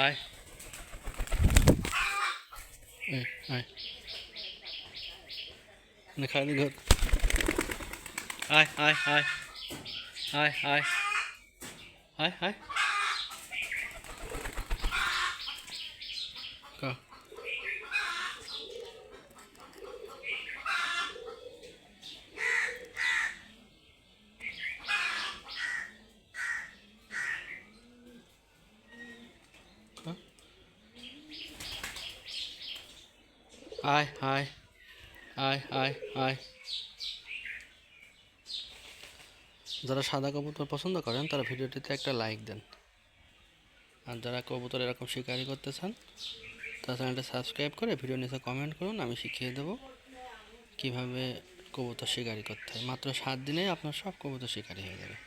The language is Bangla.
আয় আয় খালি ঘর আয় আয় আয় আয় আয় আয় আয় কা আয় আয় আয় আয় আয় যারা সাদা কবুতর পছন্দ করেন তারা ভিডিওটিতে একটা লাইক দেন, আর যারা কবুতর এরকম শিকারি করতে চান তারা চ্যানেলটা সাবস্ক্রাইব করে ভিডিও নিচে কমেন্ট করুন, আমি শিখিয়ে দেবো কীভাবে কবুতর শিকারি করতে হয়। মাত্র 7 দিনেই আপনার সব কবুতর শিকারি হয়ে যাবে।